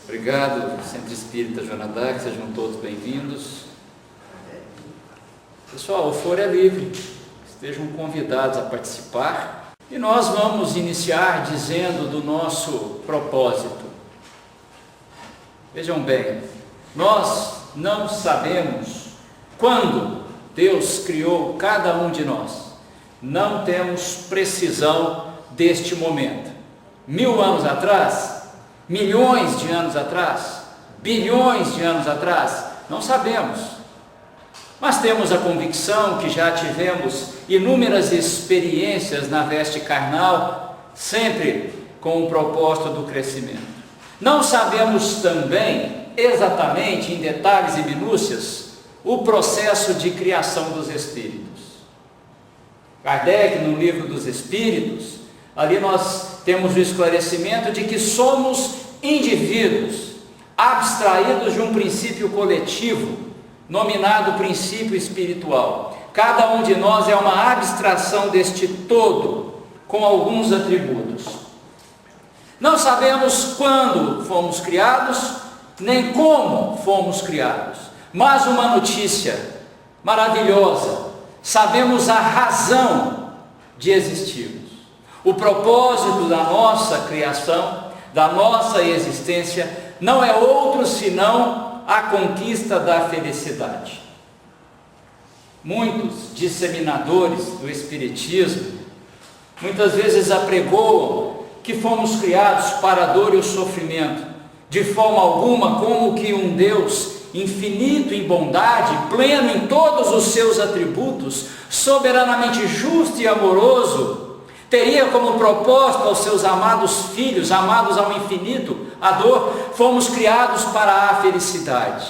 Obrigado, Centro Espírita Jonadark, sejam todos bem-vindos. Pessoal, o foro é livre, estejam convidados a participar. E nós vamos iniciar dizendo do nosso propósito. Vejam bem, nós não sabemos quando Deus criou cada um de nós. Não temos precisão deste momento. 1000 anos atrás, milhões de anos atrás, bilhões de anos atrás, não sabemos. Mas temos a convicção que já tivemos inúmeras experiências na veste carnal, sempre com o propósito do crescimento. Não sabemos também, exatamente em detalhes e minúcias, o processo de criação dos espíritos. Kardec, no Livro dos Espíritos, ali nós temos o esclarecimento de que somos indivíduos abstraídos de um princípio coletivo, nominado princípio espiritual. Cada um de nós é uma abstração deste todo, com alguns atributos. Não sabemos quando fomos criados, nem como fomos criados, mas uma notícia maravilhosa: sabemos a razão de existirmos. O propósito da nossa criação, da nossa existência, não é outro senão a conquista da felicidade. Muitos disseminadores do Espiritismo muitas vezes apregoam que fomos criados para a dor e o sofrimento, de forma alguma como que um Deus infinito em bondade, pleno em todos os seus atributos, soberanamente justo e amoroso, teria como propósito aos seus amados filhos, amados ao infinito, a dor. Fomos criados para a felicidade.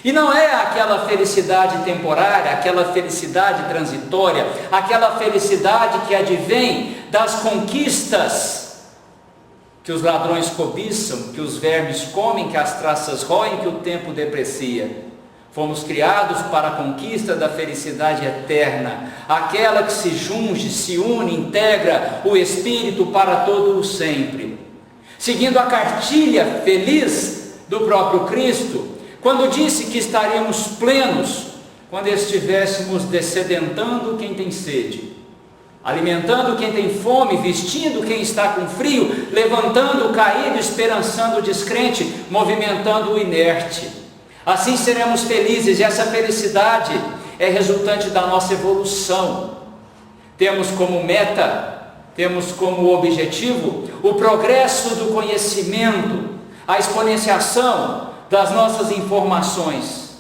E não é aquela felicidade temporária, aquela felicidade transitória, aquela felicidade que advém das conquistas que os ladrões cobiçam, que os vermes comem, que as traças roem, que o tempo deprecia. Fomos criados para a conquista da felicidade eterna, aquela que se junge, se une, integra o Espírito para todo o sempre. Seguindo a cartilha feliz do próprio Cristo, quando disse que estaríamos plenos quando estivéssemos dessedentando quem tem sede, alimentando quem tem fome, vestindo quem está com frio, levantando o caído, esperançando o descrente, movimentando o inerte. Assim seremos felizes, e essa felicidade é resultante da nossa evolução. Temos como meta, temos como objetivo o progresso do conhecimento, a exponenciação das nossas informações,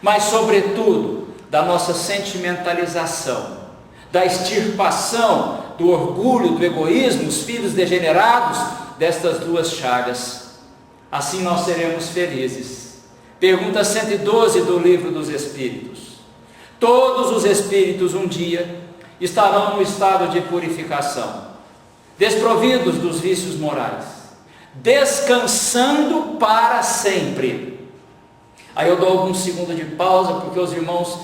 mas sobretudo da nossa sentimentalização, da extirpação do orgulho, do egoísmo, os filhos degenerados destas duas chagas. Assim nós seremos felizes. Pergunta 112 do Livro dos Espíritos. Todos os espíritos um dia estarão no estado de purificação, desprovidos dos vícios morais, descansando para sempre. Aí eu dou alguns segundos de pausa, porque os irmãos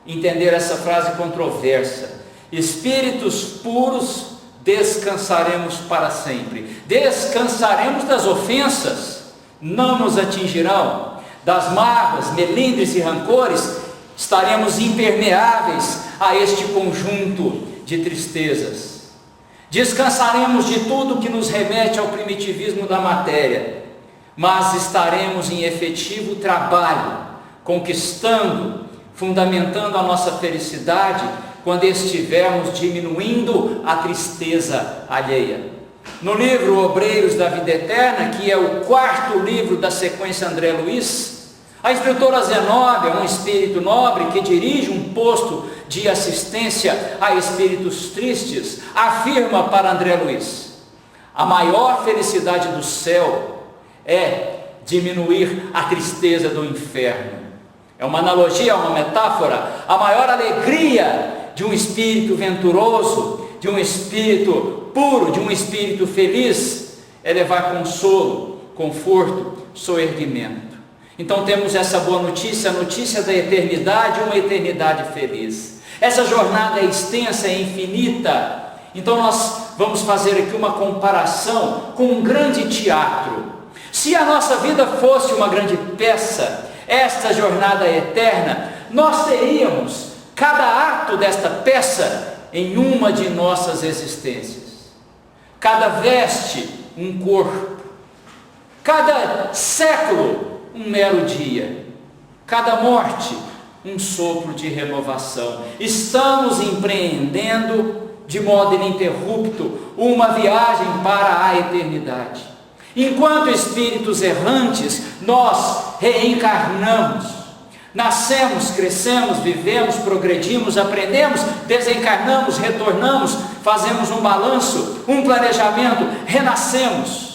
entenderam essa frase controversa. Espíritos puros, descansaremos para sempre. Descansaremos das ofensas, não nos atingirão. Das mágoas, melindres e rancores, estaremos impermeáveis a este conjunto de tristezas. Descansaremos de tudo que nos remete ao primitivismo da matéria, mas estaremos em efetivo trabalho, conquistando, fundamentando a nossa felicidade, quando estivermos diminuindo a tristeza alheia. No livro Obreiros da Vida Eterna, que é o 4º livro da sequência André Luiz, a instrutora Zenóbia, um espírito nobre que dirige um posto de assistência a espíritos tristes, afirma para André Luiz: a maior felicidade do céu é diminuir a tristeza do inferno. É uma analogia, uma metáfora. A maior alegria de um espírito venturoso, de um espírito puro, de um espírito feliz, é levar consolo, conforto, soerguimento. Então temos essa boa notícia, a notícia da eternidade, uma eternidade feliz. Essa jornada é extensa, é infinita. Então nós vamos fazer aqui uma comparação com um grande teatro. Se a nossa vida fosse uma grande peça, esta jornada eterna, nós teríamos cada ato desta peça em uma de nossas existências. Cada veste, um corpo. Cada século, um mero dia. Cada morte, um sopro de renovação. Estamos empreendendo de modo ininterrupto uma viagem para a eternidade. Enquanto espíritos errantes, nós reencarnamos. Nascemos, crescemos, vivemos, progredimos, aprendemos, desencarnamos, retornamos, fazemos um balanço, um planejamento, renascemos.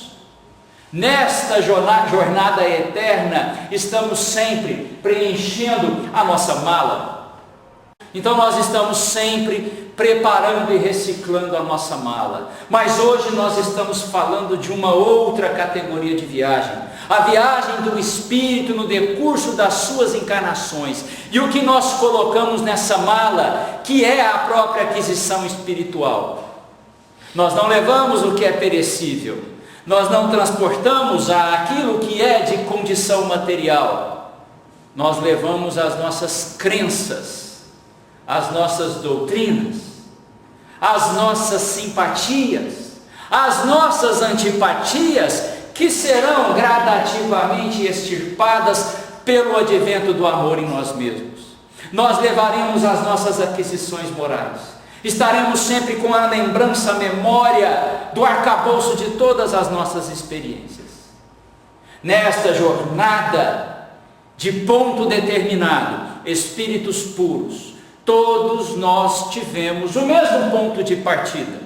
Nesta jornada eterna, estamos sempre preenchendo a nossa mala. Então nós estamos sempre preparando e reciclando a nossa mala. Mas hoje nós estamos falando de uma outra categoria de viagem. A viagem do Espírito no decurso das suas encarnações. E o que nós colocamos nessa mala, que é a própria aquisição espiritual. Nós não levamos o que é perecível. Nós não transportamos aquilo que é de condição material. Nós levamos as nossas crenças, as nossas doutrinas, as nossas simpatias, as nossas antipatias, que serão gradativamente extirpadas pelo advento do amor em nós mesmos. Nós levaremos as nossas aquisições morais. Estaremos sempre com a lembrança, a memória do arcabouço de todas as nossas experiências. Nesta jornada de ponto determinado, espíritos puros, todos nós tivemos o mesmo ponto de partida.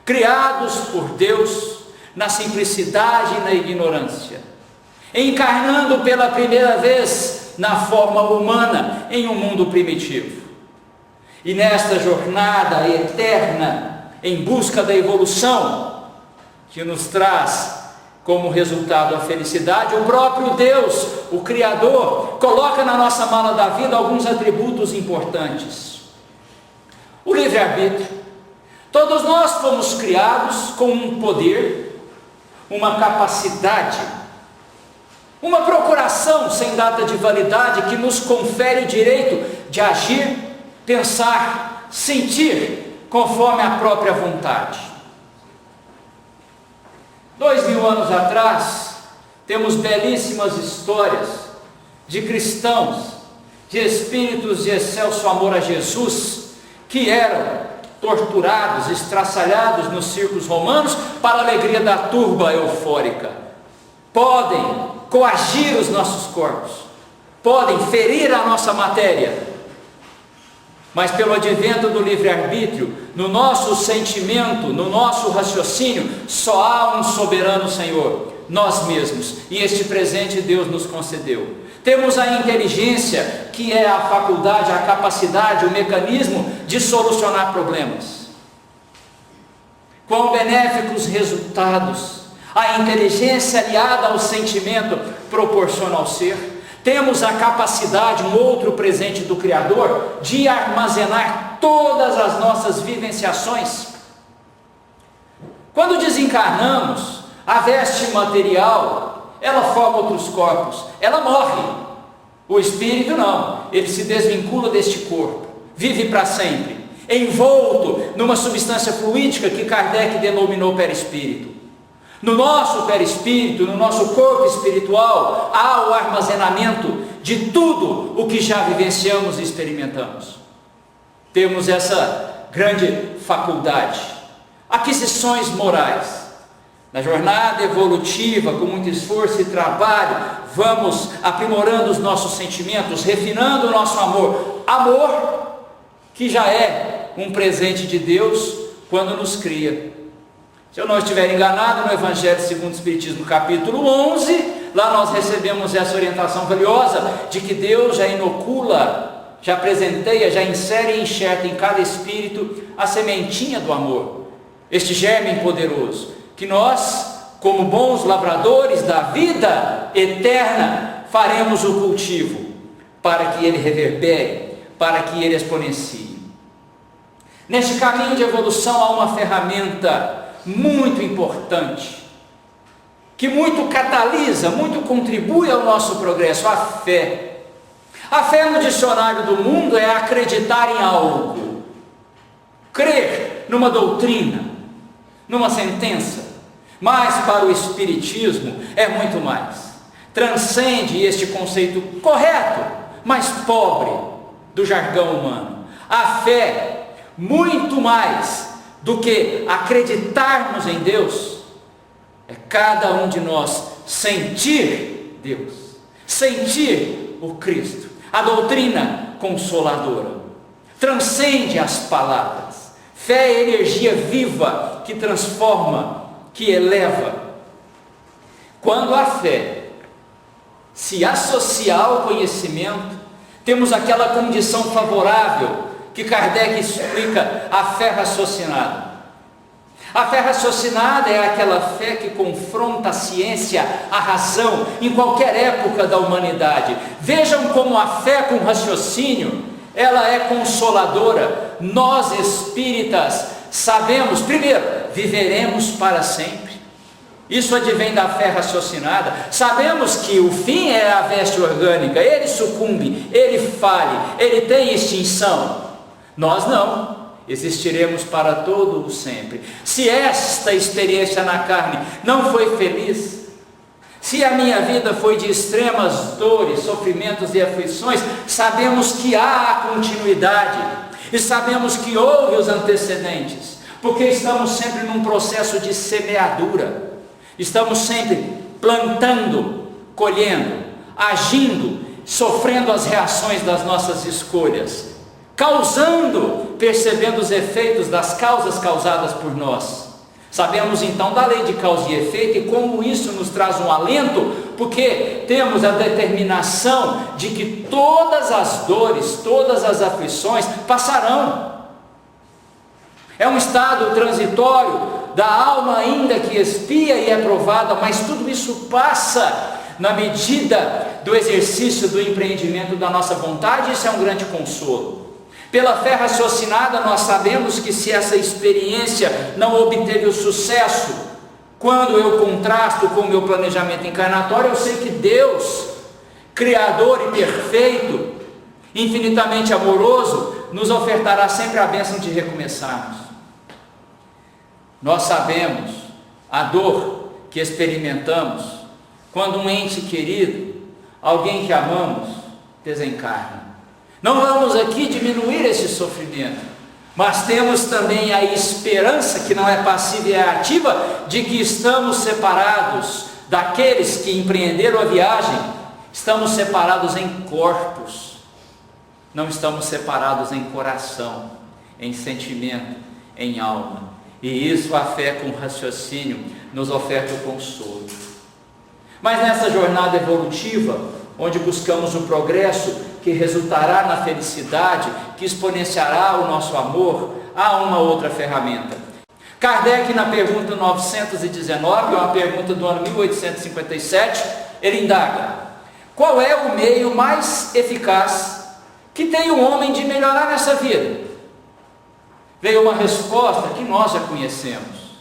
Criados por Deus na simplicidade e na ignorância, encarnando pela primeira vez na forma humana em um mundo primitivo. E nesta jornada eterna, em busca da evolução, que nos traz como resultado a felicidade, o próprio Deus, o Criador, coloca na nossa mala da vida alguns atributos importantes. O livre-arbítrio. Todos nós fomos criados com um poder, uma capacidade, uma procuração sem data de validade que nos confere o direito de agir, pensar, sentir conforme a própria vontade. 2000 anos atrás, temos belíssimas histórias de cristãos, de espíritos de excelso amor a Jesus, que eram torturados, estraçalhados nos circos romanos para a alegria da turba eufórica. Podem coagir os nossos corpos, podem ferir a nossa matéria, mas pelo advento do livre-arbítrio, no nosso sentimento, no nosso raciocínio, só há um soberano Senhor, nós mesmos, e este presente Deus nos concedeu. Temos a inteligência, que é a faculdade, a capacidade, o mecanismo de solucionar problemas. Quão benéficos resultados a inteligência aliada ao sentimento proporciona ao ser. Temos a capacidade, um outro presente do Criador, de armazenar todas as nossas vivenciações. Quando desencarnamos, a veste material, ela forma outros corpos, ela morre. O espírito não, ele se desvincula deste corpo, vive para sempre, envolto numa substância fluídica que Kardec denominou perispírito. No nosso perispírito, no nosso corpo espiritual, há o armazenamento de tudo o que já vivenciamos e experimentamos. Temos essa grande faculdade. Aquisições morais. Na jornada evolutiva, com muito esforço e trabalho, vamos aprimorando os nossos sentimentos, refinando o nosso amor. Amor que já é um presente de Deus quando nos cria. Se eu não estiver enganado, no Evangelho segundo o Espiritismo, capítulo 11, lá nós recebemos essa orientação valiosa de que Deus já inocula, já presenteia, já insere e enxerta em cada espírito a sementinha do amor, este germe poderoso, que nós, como bons lavradores da vida eterna, faremos o cultivo, para que ele reverbere, para que ele exponencie. Neste caminho de evolução há uma ferramenta muito importante, que muito catalisa, muito contribui ao nosso progresso, a fé. A fé no dicionário do mundo é acreditar em algo, crer numa doutrina, numa sentença, mas para o Espiritismo é muito mais. Transcende este conceito correto, mas pobre do jargão humano. A fé, muito mais do que acreditarmos em Deus, é cada um de nós sentir Deus, sentir o Cristo. A doutrina consoladora transcende as palavras. Fé é energia viva que transforma, que eleva. Quando a fé se associa ao conhecimento, temos aquela condição favorável que Kardec explica, a fé raciocinada. A fé raciocinada é aquela fé que confronta a ciência, a razão, em qualquer época da humanidade. Vejam como a fé com raciocínio, ela é consoladora. Nós espíritas sabemos, primeiro, viveremos para sempre. Isso advém da fé raciocinada. Sabemos que o fim é a veste orgânica, ele sucumbe, ele fale, ele tem extinção. Nós não. Existiremos para todo o sempre. Se esta experiência na carne não foi feliz, se a minha vida foi de extremas dores, sofrimentos e aflições, sabemos que há a continuidade e sabemos que houve os antecedentes, porque estamos sempre num processo de semeadura, estamos sempre plantando, colhendo, agindo, sofrendo as reações das nossas escolhas, causando, percebendo os efeitos das causas causadas por nós. Sabemos então da lei de causa e efeito e como isso nos traz um alento, porque temos a determinação de que todas as dores, todas as aflições passarão. É um estado transitório da alma ainda que expia e é provada, mas tudo isso passa na medida do exercício do empreendimento da nossa vontade. Isso é um grande consolo. Pela fé raciocinada, nós sabemos que se essa experiência não obteve o sucesso, quando eu contrasto com o meu planejamento encarnatório, eu sei que Deus, Criador e perfeito, infinitamente amoroso, nos ofertará sempre a bênção de recomeçarmos. Nós sabemos a dor que experimentamos quando um ente querido, alguém que amamos, desencarna. Não vamos aqui diminuir esse sofrimento, mas temos também a esperança, que não é passiva e é ativa, de que estamos separados daqueles que empreenderam a viagem. Estamos separados em corpos, não estamos separados em coração, em sentimento, em alma. E isso a fé com raciocínio nos oferta o consolo. Mas nessa jornada evolutiva, onde buscamos o progresso que resultará na felicidade, que exponenciará o nosso amor, há uma outra ferramenta. Kardec, na pergunta 919, uma pergunta do ano 1857, ele indaga: qual é o meio mais eficaz que tem o homem de melhorar nessa vida? Veio uma resposta que nós já conhecemos.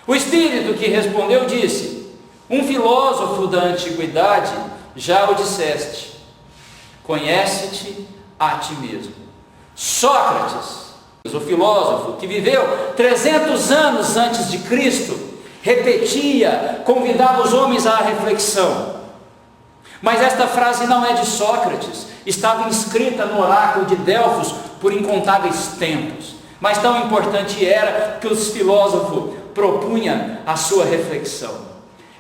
O espírito que respondeu disse: um filósofo da antiguidade já o disseste, conhece-te a ti mesmo. Sócrates, o filósofo que viveu 300 anos antes de Cristo, repetia, convidava os homens à reflexão. Mas esta frase não é de Sócrates, estava inscrita no oráculo de Delfos por incontáveis tempos. Mas tão importante era que os filósofos propunham a sua reflexão.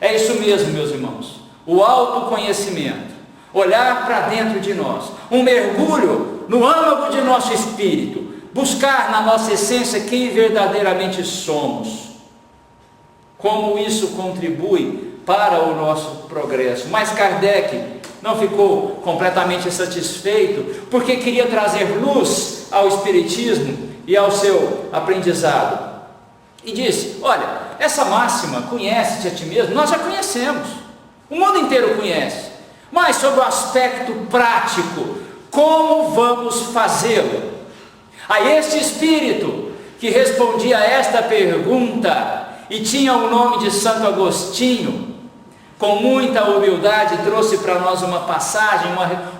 É isso mesmo, meus irmãos, o autoconhecimento, olhar para dentro de nós, um mergulho no âmago de nosso espírito, buscar na nossa essência quem verdadeiramente somos, como isso contribui para o nosso progresso. Mas Kardec não ficou completamente satisfeito, porque queria trazer luz ao espiritismo e ao seu aprendizado, e disse: olha, essa máxima, conhece-te a ti mesmo, nós já conhecemos, o mundo inteiro conhece, mas sobre o aspecto prático, como vamos fazê-lo? A este espírito que respondia a esta pergunta, e tinha o nome de Santo Agostinho, com muita humildade, trouxe para nós uma passagem,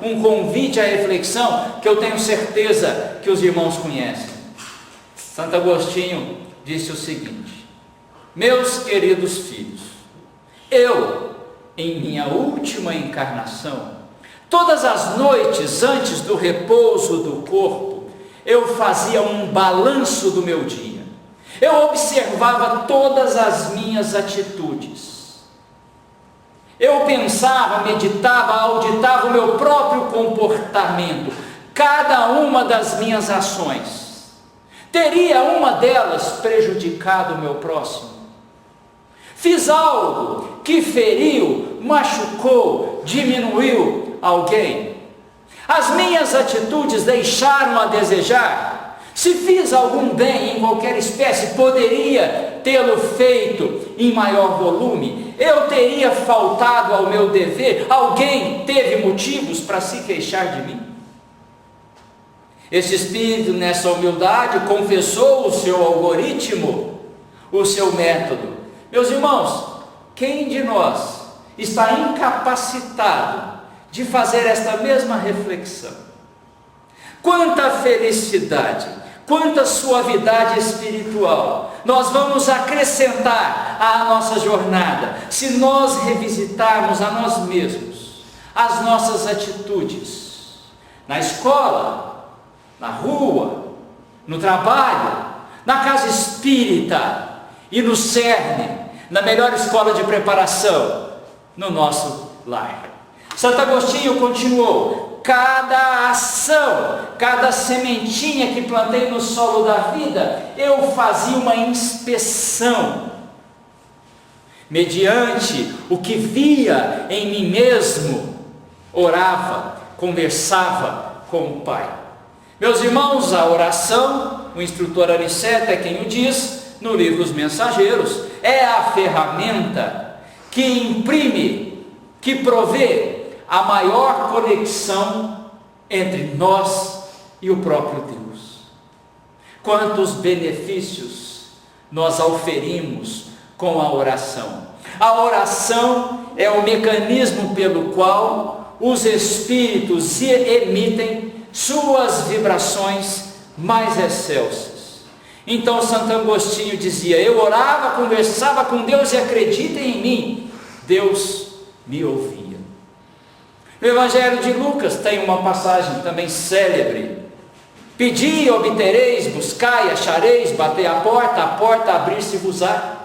um convite à reflexão, que eu tenho certeza que os irmãos conhecem. Santo Agostinho disse o seguinte: meus queridos filhos, eu, em minha última encarnação, todas as noites antes do repouso do corpo, eu fazia um balanço do meu dia. Eu observava todas as minhas atitudes. Eu pensava, meditava, auditava o meu próprio comportamento, cada uma das minhas ações. Teria uma delas prejudicado o meu próximo? Fiz algo que feriu, machucou, diminuiu alguém? As minhas atitudes deixaram a desejar? Se fiz algum bem em qualquer espécie, poderia tê-lo feito em maior volume? Eu teria faltado ao meu dever? Alguém teve motivos para se queixar de mim? Esse espírito, nessa humildade, confessou o seu algoritmo, o seu método. Meus irmãos, quem de nós está incapacitado de fazer esta mesma reflexão? Quanta felicidade, quanta suavidade espiritual nós vamos acrescentar à nossa jornada, se nós revisitarmos a nós mesmos, as nossas atitudes, na escola, na rua, no trabalho, na casa espírita e no cerne, na melhor escola de preparação, no nosso lar. Santo Agostinho continuou: cada ação, cada sementinha que plantei no solo da vida, eu fazia uma inspeção, mediante o que via em mim mesmo, orava, conversava com o Pai. Meus irmãos, a oração, o instrutor Aniceto é quem o diz no livro Os Mensageiros, é a ferramenta que imprime, que provê a maior conexão entre nós e o próprio Deus. Quantos benefícios nós auferimos com a oração. A oração é o mecanismo pelo qual os espíritos emitem suas vibrações mais excelsas. Então Santo Agostinho dizia: eu orava, conversava com Deus, e acreditem em mim, Deus me ouvia. No Evangelho de Lucas tem uma passagem também célebre: pedi e obtereis, buscai, achareis, batei a porta abrir-se-vos-á.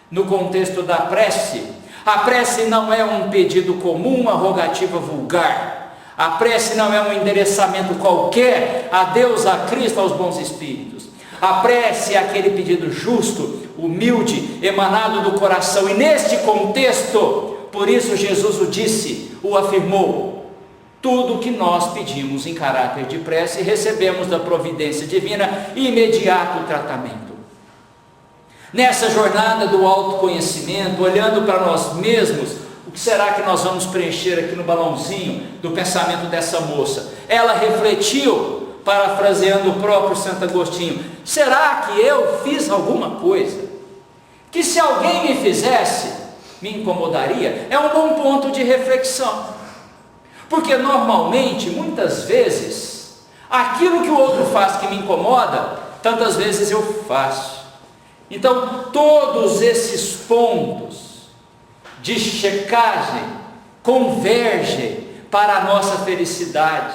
No contexto da prece, a prece não é um pedido comum, uma rogativa vulgar. A prece não é um endereçamento qualquer a Deus, a Cristo, aos bons espíritos. A prece é aquele pedido justo, humilde, emanado do coração. E neste contexto, por isso Jesus o disse, o afirmou: tudo o que nós pedimos em caráter de prece, recebemos da providência divina imediato tratamento. Nessa jornada do autoconhecimento, olhando para nós mesmos, o que será que nós vamos preencher aqui no balãozinho do pensamento dessa moça? Ela refletiu, parafraseando o próprio Santo Agostinho: será que eu fiz alguma coisa que, se alguém me fizesse, me incomodaria? É um bom ponto de reflexão, porque normalmente, muitas vezes, aquilo que o outro faz que me incomoda, tantas vezes eu faço. Então, todos esses pontos de checagem convergem para a nossa felicidade,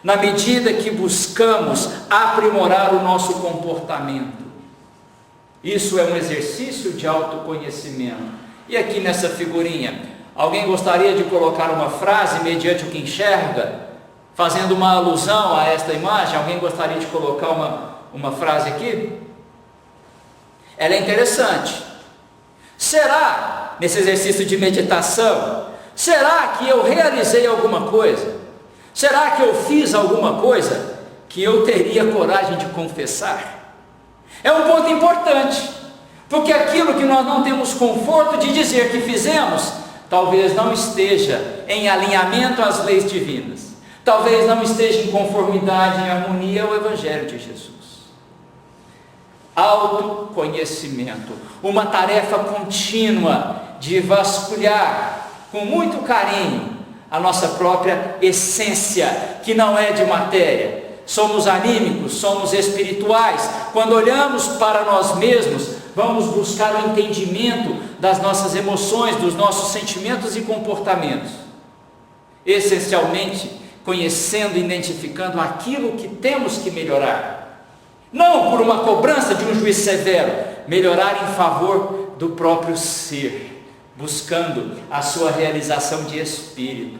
na medida que buscamos aprimorar o nosso comportamento. Isso é um exercício de autoconhecimento. E aqui nessa figurinha, alguém gostaria de colocar uma frase mediante o que enxerga, fazendo uma alusão a esta imagem? Alguém gostaria de colocar uma frase aqui? Ela é interessante. Será, nesse exercício de meditação, será que eu realizei alguma coisa? Será que eu fiz alguma coisa que eu teria coragem de confessar? É um ponto importante, porque aquilo que nós não temos conforto de dizer que fizemos, talvez não esteja em alinhamento às leis divinas, talvez não esteja em conformidade, em harmonia ao Evangelho de Jesus. Autoconhecimento, uma tarefa contínua de vasculhar com muito carinho a nossa própria essência, que não é de matéria. Somos anímicos, somos espirituais. Quando olhamos para nós mesmos, vamos buscar o entendimento das nossas emoções, dos nossos sentimentos e comportamentos, essencialmente conhecendo e identificando aquilo que temos que melhorar, não por uma cobrança de um juiz severo, melhorar em favor do próprio ser, buscando a sua realização de espírito.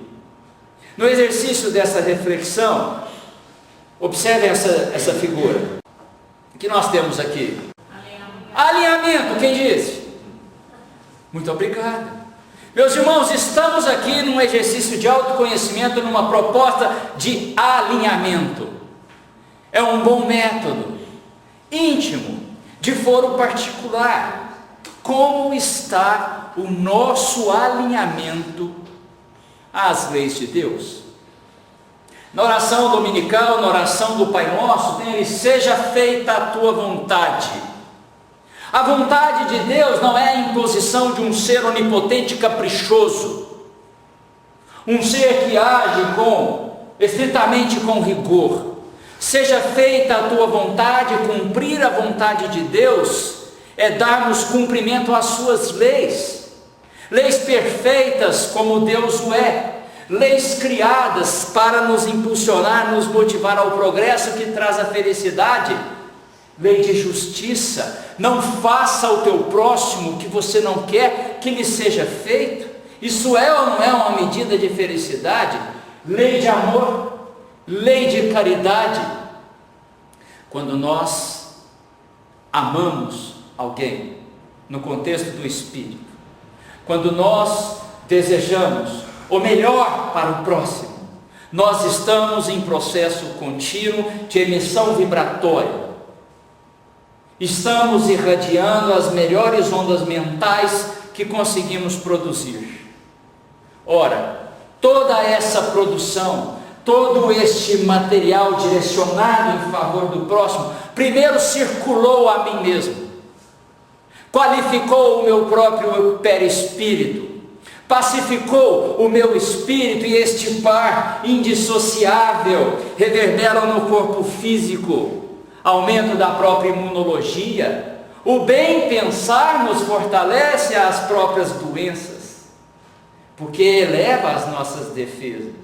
No exercício dessa reflexão, observem essa figura que nós temos aqui. Alinhamento, quem disse? Muito obrigado. Meus irmãos, estamos aqui num exercício de autoconhecimento, numa proposta de alinhamento. É um bom método, íntimo, de foro particular. Como está o nosso alinhamento às leis de Deus? Na oração dominical, na oração do Pai Nosso, tem ali: seja feita a tua vontade. A vontade de Deus não é a imposição de um ser onipotente caprichoso, um ser que age estritamente com rigor. Seja feita a tua vontade. Cumprir a vontade de Deus é darmos cumprimento às suas leis, leis perfeitas como Deus o é, leis criadas para nos impulsionar, nos motivar ao progresso que traz a felicidade. Lei de justiça: não faça ao teu próximo o que você não quer que lhe seja feito. Isso é ou não é uma medida de felicidade? Lei de amor, lei de caridade. Quando nós amamos alguém no contexto do Espírito, quando nós desejamos o melhor para o próximo, nós estamos em processo contínuo de emissão vibratória. Estamos irradiando as melhores ondas mentais que conseguimos produzir. Ora, toda essa produção, todo este material direcionado em favor do próximo, primeiro circulou a mim mesmo, qualificou o meu próprio perispírito, pacificou o meu espírito, e este par indissociável reverbera no corpo físico, aumento da própria imunologia. O bem pensar nos fortalece as próprias doenças, porque eleva as nossas defesas.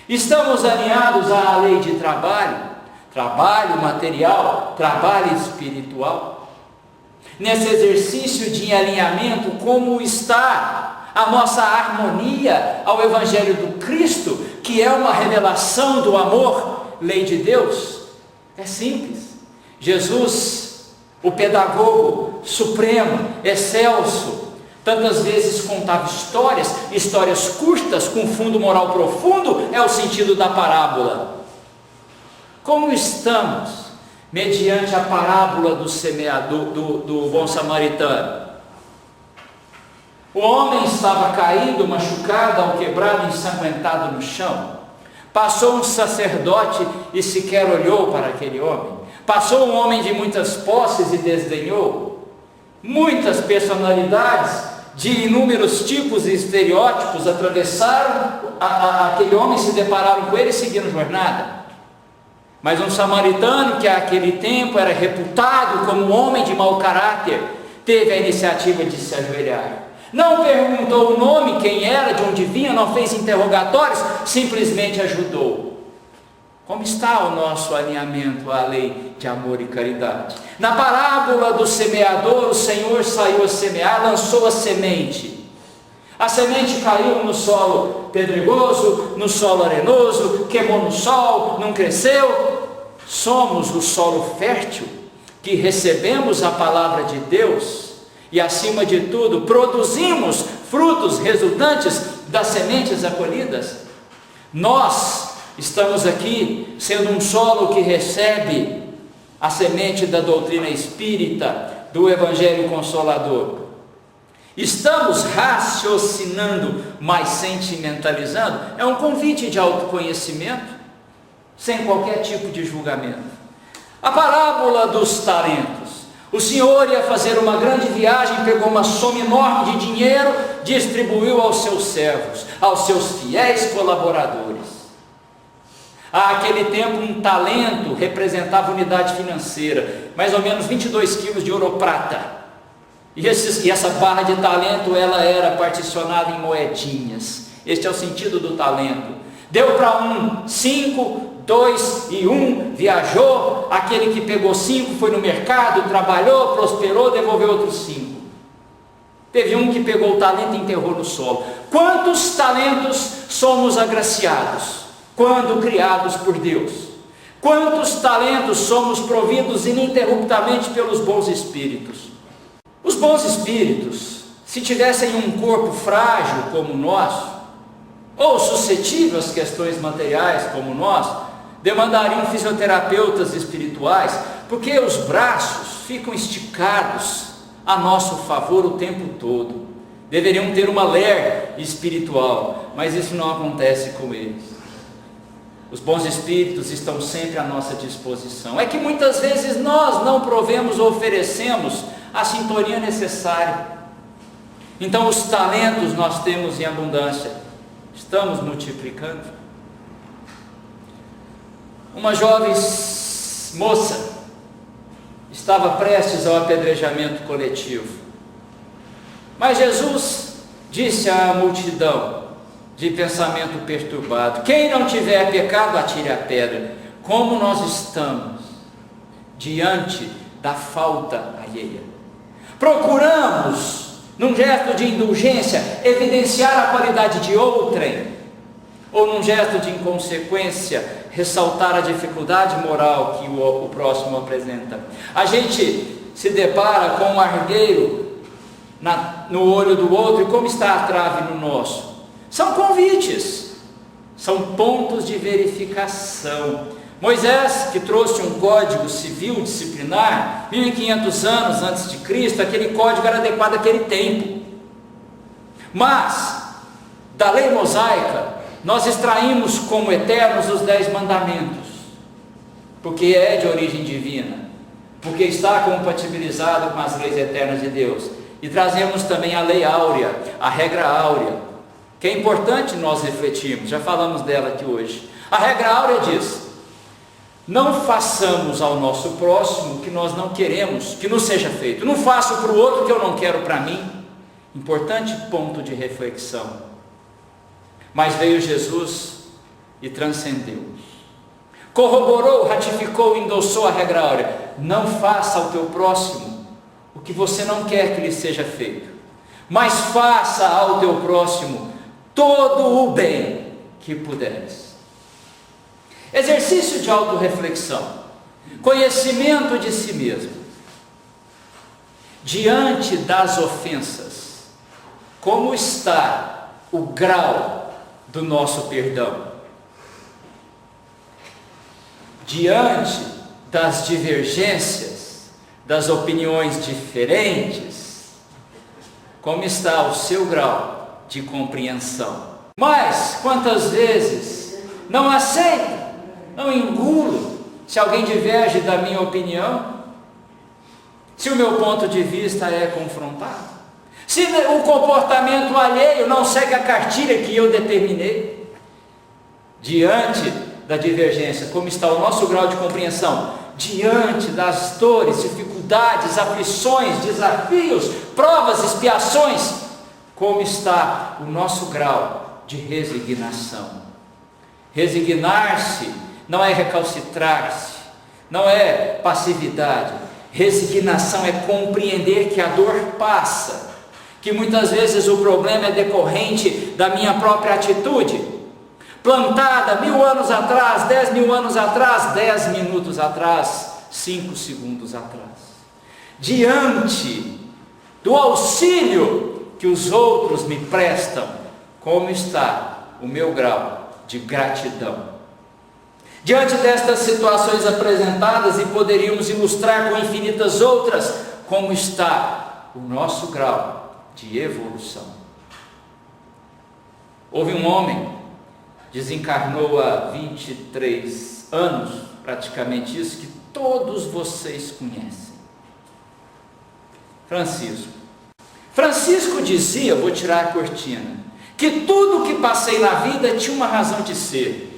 Estamos alinhados à lei de trabalho, trabalho material, trabalho espiritual. Nesse exercício de alinhamento, como está a nossa harmonia ao Evangelho do Cristo, que é uma revelação do amor, lei de Deus? É simples. Jesus, o pedagogo supremo, excelso, tantas vezes contava histórias curtas com fundo moral profundo, é o sentido da parábola. Como estamos mediante a parábola do semeador, do bom samaritano? O homem estava caído, machucado, alquebrado, ensanguentado no chão. Passou um sacerdote e sequer olhou para aquele homem. Passou um homem de muitas posses e desdenhou. Muitas personalidades de inúmeros tipos e estereótipos atravessaram aquele homem, se depararam com ele e seguiram jornada. Mas um samaritano, que àquele tempo era reputado como um homem de mau caráter, teve a iniciativa de se ajoelhar. Não perguntou o nome, quem era, de onde vinha, não fez interrogatórios, simplesmente ajudou. Como está o nosso alinhamento à lei de amor e caridade? Na parábola do semeador, o Senhor saiu a semear, lançou a semente. A semente caiu no solo pedregoso, no solo arenoso, queimou no sol, não cresceu. Somos o solo fértil que recebemos a palavra de Deus e, acima de tudo, produzimos frutos resultantes das sementes acolhidas. Nós estamos aqui sendo um solo que recebe a semente da doutrina espírita, do Evangelho Consolador. Estamos raciocinando, mas sentimentalizando? É um convite de autoconhecimento, sem qualquer tipo de julgamento. A parábola dos talentos. O senhor ia fazer uma grande viagem, pegou uma soma enorme de dinheiro, distribuiu aos seus servos, aos seus fiéis colaboradores. Aquele tempo, um talento representava unidade financeira, mais ou menos 22 quilos de ouro ou prata. E essa barra de talento, ela era particionada em moedinhas. Este é o sentido do talento. Deu para um 5, 2 e 1, viajou. Aquele que pegou 5 foi no mercado, trabalhou, prosperou, devolveu outros 5. Teve um que pegou o talento e enterrou no solo. Quantos talentos somos agraciados quando criados por Deus? Quantos talentos somos providos ininterruptamente pelos bons espíritos? Os bons espíritos, se tivessem um corpo frágil como o nosso, ou suscetível às questões materiais como nós, demandariam fisioterapeutas espirituais, porque os braços ficam esticados a nosso favor o tempo todo. Deveriam ter uma ler espiritual, mas isso não acontece com eles. Os bons espíritos estão sempre à nossa disposição. É que muitas vezes nós não provemos ou oferecemos a sintonia necessária. Então os talentos nós temos em abundância. Estamos multiplicando. Uma jovem moça estava prestes ao apedrejamento coletivo. Mas Jesus disse à multidão de pensamento perturbado: quem não tiver pecado, atire a pedra. Como nós estamos diante da falta alheia? Procuramos, num gesto de indulgência, evidenciar a qualidade de outrem, ou num gesto de inconsequência, ressaltar a dificuldade moral que o próximo apresenta. A gente se depara com um argueiro no olho do outro, e como está a trave no nosso? São convites, são pontos de verificação. Moisés, que trouxe um código civil disciplinar, 1500 anos antes de Cristo, aquele código era adequado àquele tempo. Mas, da lei mosaica, nós extraímos como eternos os 10 mandamentos, porque é de origem divina, porque está compatibilizado com as leis eternas de Deus. E trazemos também a lei áurea, a regra áurea, que é importante nós refletirmos, já falamos dela aqui hoje. A regra áurea diz: não façamos ao nosso próximo o que nós não queremos que nos seja feito. Não faço para o outro o que eu não quero para mim. Importante ponto de reflexão. Mas veio Jesus e transcendeu. Corroborou, ratificou, endossou a regra áurea. Não faça ao teu próximo o que você não quer que lhe seja feito, mas faça ao teu próximo todo o bem que puderes. Exercício de autorreflexão, conhecimento de si mesmo. Diante das ofensas, como está o grau do nosso perdão? Diante das divergências, das opiniões diferentes, como está o seu grau de compreensão? Mas quantas vezes não aceito, não engulo se alguém diverge da minha opinião, se o meu ponto de vista é confrontado, se o comportamento alheio não segue a cartilha que eu determinei? Diante da divergência, como está o nosso grau de compreensão? Diante das dores, dificuldades, aflições, desafios, provas, expiações, como está o nosso grau de resignação? Resignar-se não é recalcitrar-se, não é passividade. Resignação é compreender que a dor passa, que muitas vezes o problema é decorrente da minha própria atitude, plantada 1000 anos atrás, 10.000 anos atrás, 10 minutos atrás, 5 segundos atrás. Diante do auxílio que os outros me prestam, como está o meu grau de gratidão? Diante destas situações apresentadas, e poderíamos ilustrar com infinitas outras, como está o nosso grau de evolução? Houve um homem, desencarnou há 23 anos, praticamente isso, que todos vocês conhecem. Francisco dizia, vou tirar a cortina, que tudo que passei na vida tinha uma razão de ser.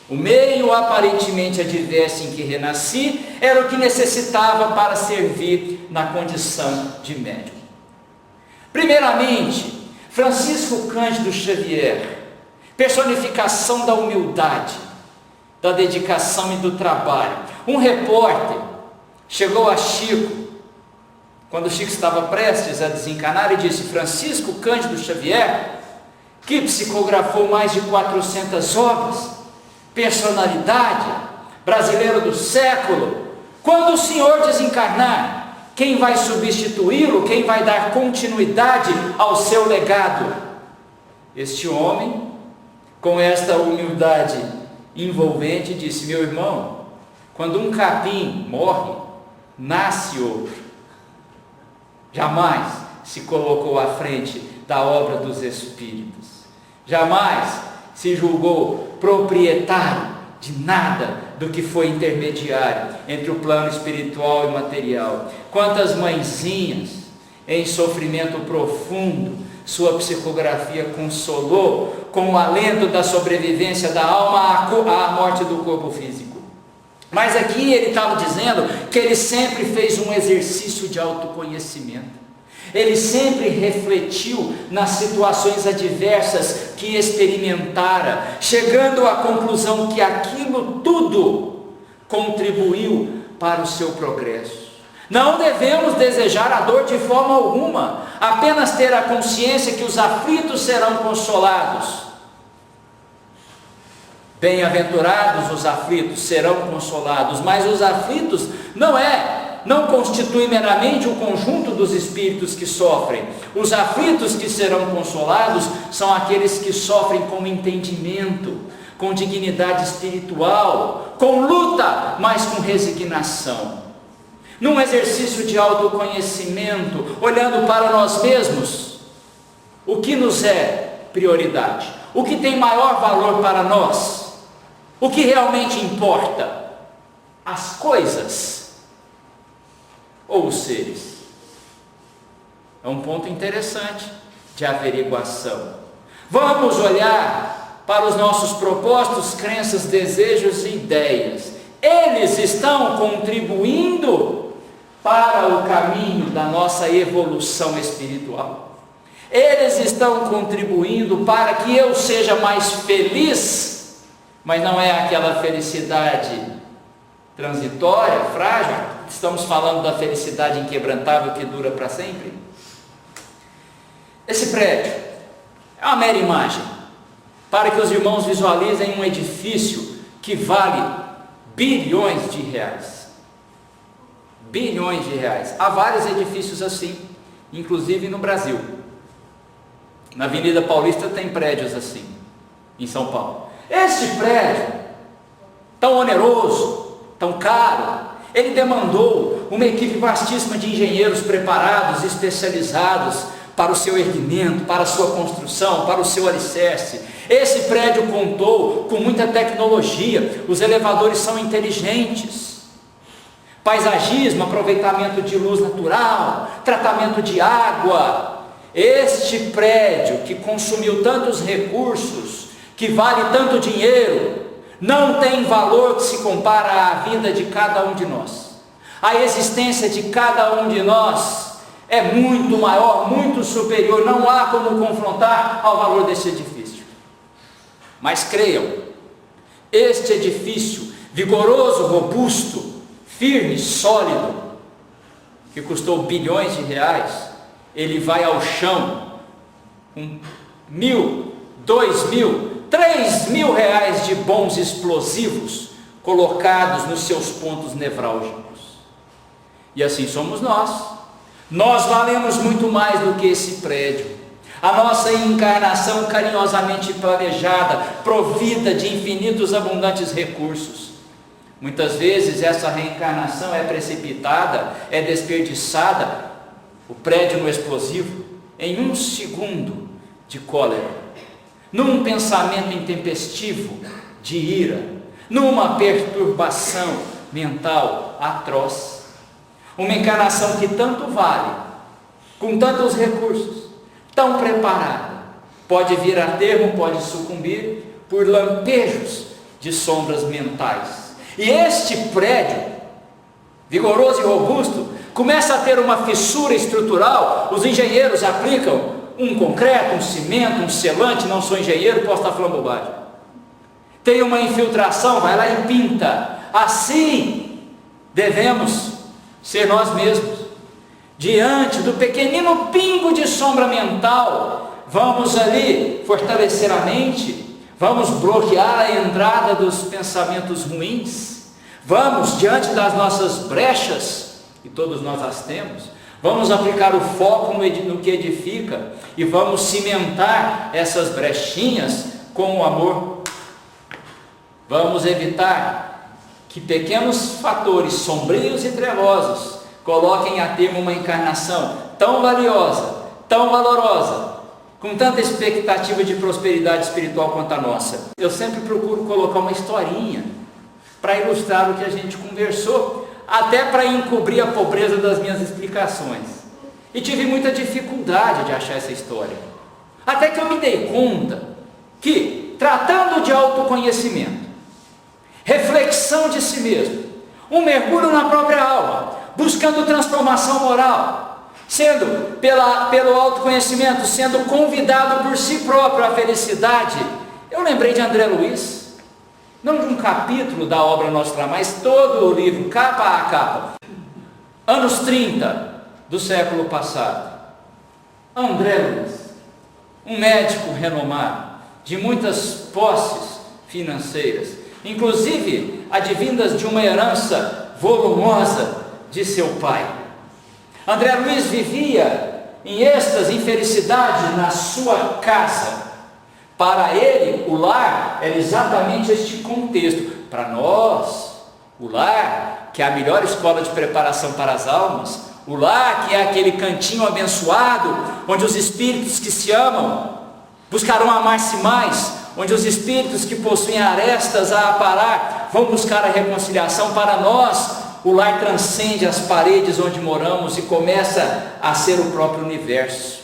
O meio aparentemente adverso em que renasci era o que necessitava para servir na condição de médium. Primeiramente, Francisco Cândido Xavier, personificação da humildade, da dedicação e do trabalho. Um repórter chegou a Chico, quando Chico estava prestes a desencarnar, e disse: Francisco Cândido Xavier, que psicografou mais de 400 obras, personalidade, brasileiro do século, quando o senhor desencarnar, quem vai substituí-lo, quem vai dar continuidade ao seu legado? Este homem, com esta humildade envolvente, disse: meu irmão, quando um capim morre, nasce outro. Jamais se colocou à frente da obra dos Espíritos, jamais se julgou proprietário de nada do que foi intermediário entre o plano espiritual e material. Quantas mãezinhas em sofrimento profundo sua psicografia consolou com o alento da sobrevivência da alma à morte do corpo físico. Mas aqui ele estava dizendo que ele sempre fez um exercício de autoconhecimento. Ele sempre refletiu nas situações adversas que experimentara, chegando à conclusão que aquilo tudo contribuiu para o seu progresso. Não devemos desejar a dor de forma alguma, apenas ter a consciência que os aflitos serão consolados. Bem-aventurados os aflitos, serão consolados. Mas os aflitos não constituem meramente o conjunto dos espíritos que sofrem. Os aflitos que serão consolados são aqueles que sofrem com entendimento, com dignidade espiritual, com luta, mas com resignação. Num exercício de autoconhecimento, olhando para nós mesmos, o que nos é prioridade? O que tem maior valor para nós? O que realmente importa? As coisas ou os seres? É um ponto interessante de averiguação. Vamos olhar para os nossos propósitos, crenças, desejos e ideias. Eles estão contribuindo para o caminho da nossa evolução espiritual. Eles estão contribuindo para que eu seja mais feliz, mas não é aquela felicidade transitória, frágil. Estamos falando da felicidade inquebrantável que dura para sempre. Esse prédio é uma mera imagem para que os irmãos visualizem um edifício que vale bilhões de reais. Bilhões de reais. Há vários edifícios assim, inclusive no Brasil. Na Avenida Paulista tem prédios assim, em São Paulo. Este prédio, tão oneroso, tão caro, ele demandou uma equipe vastíssima de engenheiros preparados, especializados para o seu erguimento, para a sua construção, para o seu alicerce. Esse prédio contou com muita tecnologia, os elevadores são inteligentes. Paisagismo, aproveitamento de luz natural, tratamento de água. Este prédio que consumiu tantos recursos, que vale tanto dinheiro, não tem valor que se compara à vida de cada um de nós. A existência de cada um de nós é muito maior, muito superior, não há como confrontar ao valor desse edifício. Mas creiam, este edifício vigoroso, robusto, firme, sólido, que custou bilhões de reais, ele vai ao chão com 1.000, 2.000, 3.000 reais de bons explosivos colocados nos seus pontos nevrálgicos. E assim somos nós. Nós valemos muito mais do que esse prédio. A nossa encarnação carinhosamente planejada, provida de infinitos abundantes recursos. Muitas vezes essa reencarnação é precipitada, é desperdiçada, o prédio no explosivo, em um segundo de cólera, num pensamento intempestivo de ira, numa perturbação mental atroz. Uma encarnação que tanto vale com tantos recursos, tão preparada, pode vir a termo, pode sucumbir por lampejos de sombras mentais. E este prédio, vigoroso e robusto, começa a ter uma fissura estrutural. Os engenheiros aplicam um concreto, um cimento, um selante. Não sou engenheiro, posso estar falando bobagem. Tem uma infiltração, vai lá e pinta. Assim devemos ser nós mesmos. Diante do pequenino pingo de sombra mental, vamos ali fortalecer a mente, vamos bloquear a entrada dos pensamentos ruins, vamos, diante das nossas brechas, e todos nós as temos, vamos aplicar o foco no que edifica, e vamos cimentar essas brechinhas com o amor. Vamos evitar que pequenos fatores sombrios e trevosos coloquem a termo uma encarnação tão valiosa, tão valorosa, com tanta expectativa de prosperidade espiritual quanto a nossa. Eu sempre procuro colocar uma historinha para ilustrar o que a gente conversou, até para encobrir a pobreza das minhas explicações. E tive muita dificuldade de achar essa história. Até que eu me dei conta que, tratando de autoconhecimento, reflexão de si mesmo, um mergulho na própria alma, buscando transformação moral, sendo pelo autoconhecimento, sendo convidado por si próprio à felicidade, eu lembrei de André Luiz, não de um capítulo da obra Nosso Lar, mas todo o livro, capa a capa, anos 30 do século passado. André Luiz, um médico renomado, de muitas posses financeiras, inclusive advindas de uma herança volumosa de seu pai. André Luiz vivia em êxtase, em felicidade na sua casa. Para ele, o lar era exatamente este contexto. Para nós, o lar, que é a melhor escola de preparação para as almas, o lar, que é aquele cantinho abençoado, onde os espíritos que se amam buscarão amar-se mais, onde os espíritos que possuem arestas a aparar vão buscar a reconciliação. Para nós, o lar transcende as paredes onde moramos e começa a ser o próprio universo.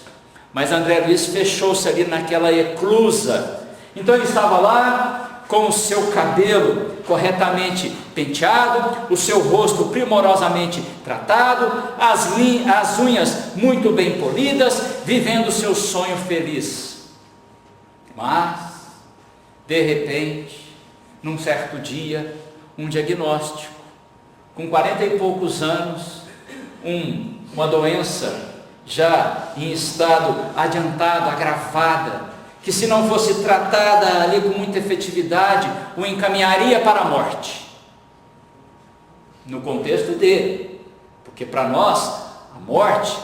Mas André Luiz fechou-se ali naquela eclusa. Então ele estava lá com o seu cabelo corretamente penteado, o seu rosto primorosamente tratado, as unhas muito bem polidas, vivendo o seu sonho feliz. Mas, de repente, num certo dia, um diagnóstico. Com 40 e poucos anos, uma doença já em estado adiantado, agravada, que se não fosse tratada ali com muita efetividade, o encaminharia para a morte. No contexto dele, porque para nós, a morte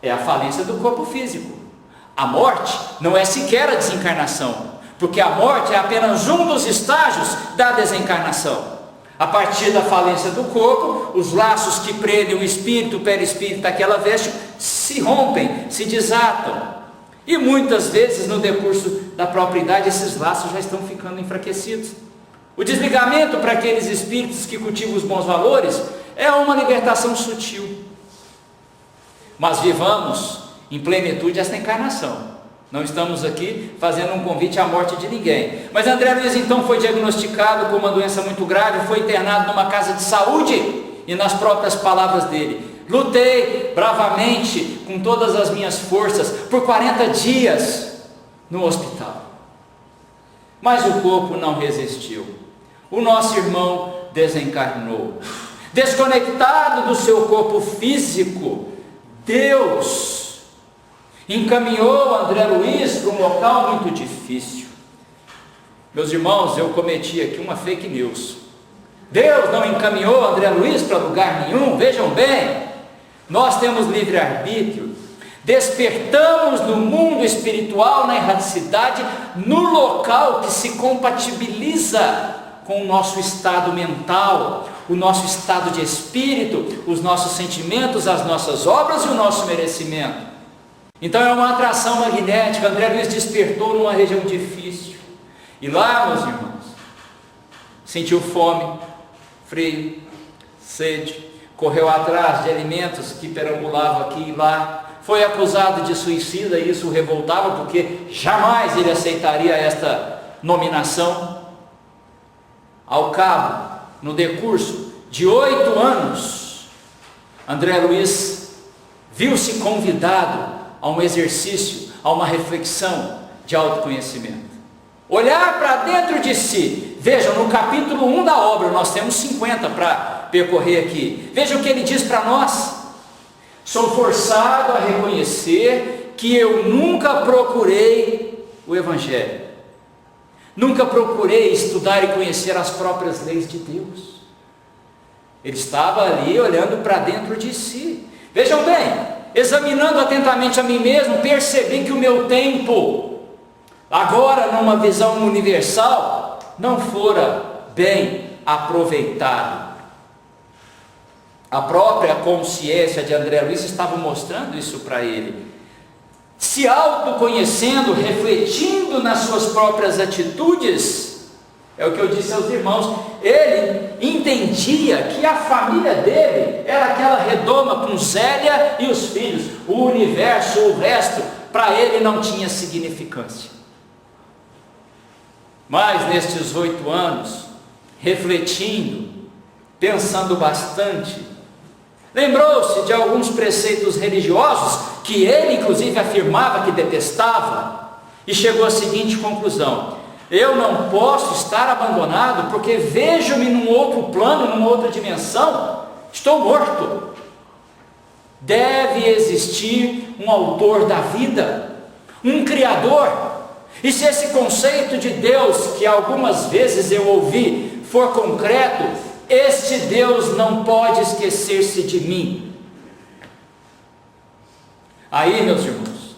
é a falência do corpo físico. A morte não é sequer a desencarnação, porque a morte é apenas um dos estágios da desencarnação. A partir da falência do corpo, os laços que prendem o espírito, o perispírito daquela veste, se rompem, se desatam. E muitas vezes, no decurso da própria idade, esses laços já estão ficando enfraquecidos. O desligamento para aqueles espíritos que cultivam os bons valores é uma libertação sutil. Mas vivamos em plenitude esta encarnação. Não estamos aqui fazendo um convite à morte de ninguém. Mas André Luiz então foi diagnosticado com uma doença muito grave, foi internado numa casa de saúde, e nas próprias palavras dele: lutei bravamente com todas as minhas forças por 40 dias no hospital. Mas o corpo não resistiu. O nosso irmão desencarnou. Desconectado do seu corpo físico, Deus encaminhou André Luiz para um local muito difícil. Meus irmãos, eu cometi aqui uma fake news. Deus não encaminhou André Luiz para lugar nenhum. Vejam bem, nós temos livre-arbítrio, despertamos no mundo espiritual, na erraticidade, no local que se compatibiliza com o nosso estado mental, o nosso estado de espírito, os nossos sentimentos, as nossas obras e o nosso merecimento. Então é uma atração magnética. André Luiz despertou numa região difícil, e lá, meus irmãos, sentiu fome, frio, sede, correu atrás de alimentos que perambulavam aqui e lá, foi acusado de suicida e isso o revoltava, porque jamais ele aceitaria esta nominação. Ao cabo, no decurso de 8 anos, André Luiz viu-se convidado a um exercício, a uma reflexão de autoconhecimento. Olhar para dentro de si. Vejam, no capítulo 1 da obra, nós temos 50 para percorrer aqui. Vejam o que ele diz para nós. Sou forçado a reconhecer que eu nunca procurei o Evangelho. Nunca procurei estudar e conhecer as próprias leis de Deus. Ele estava ali olhando para dentro de si. Vejam bem, examinando atentamente a mim mesmo, percebi que o meu tempo, agora numa visão universal, não fora bem aproveitado. A própria consciência de André Luiz estava mostrando isso para ele. Se autoconhecendo, refletindo nas suas próprias atitudes, é o que eu disse aos irmãos, ele entendia que a família dele era aquela redoma com Zélia e os filhos, o universo, o resto, para ele não tinha significância. Mas nestes 8 anos, refletindo, pensando bastante, lembrou-se de alguns preceitos religiosos que ele inclusive afirmava que detestava e chegou à seguinte conclusão: eu não posso estar abandonado porque vejo-me num outro plano, numa outra dimensão, estou morto. Deve existir um autor da vida, um criador. E se esse conceito de Deus, que algumas vezes eu ouvi, for concreto, este Deus não pode esquecer-se de mim. Aí, meus irmãos,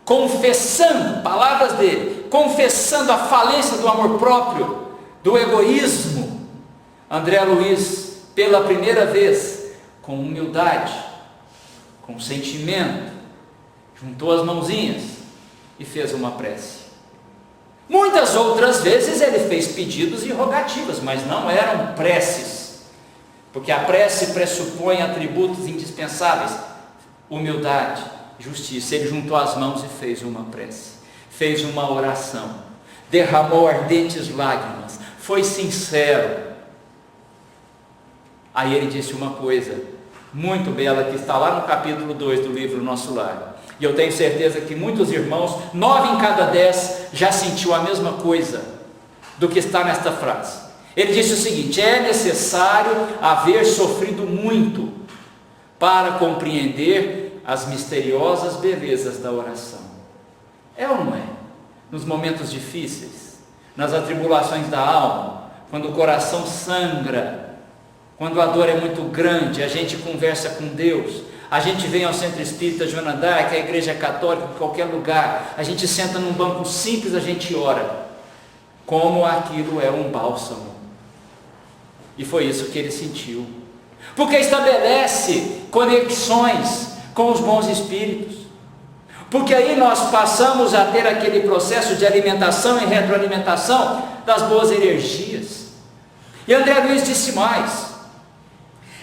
confessando, palavras dele, confessando a falência do amor próprio, do egoísmo, André Luiz, pela primeira vez, com humildade, com sentimento, juntou as mãozinhas e fez uma prece. Muitas outras vezes ele fez pedidos e rogativas, mas não eram preces, porque a prece pressupõe atributos indispensáveis: humildade, justiça. Ele juntou as mãos e fez uma prece, fez uma oração, derramou ardentes lágrimas, foi sincero. Aí ele disse uma coisa muito bela, que está lá no capítulo 2 do livro Nosso Lar, e eu tenho certeza que muitos irmãos, 9 em cada 10, já sentiu a mesma coisa do que está nesta frase. Ele disse o seguinte: é necessário haver sofrido muito para compreender as misteriosas belezas da oração. É ou não é? Nos momentos difíceis, nas atribulações da alma, quando o coração sangra, quando a dor é muito grande, a gente conversa com Deus, a gente vem ao Centro Espírita Joana d'Arc, à Igreja Católica, em qualquer lugar, a gente senta num banco simples, a gente ora, como aquilo é um bálsamo. E foi isso que ele sentiu, porque estabelece conexões com os bons espíritos, porque aí nós passamos a ter aquele processo de alimentação e retroalimentação das boas energias. E André Luiz disse mais: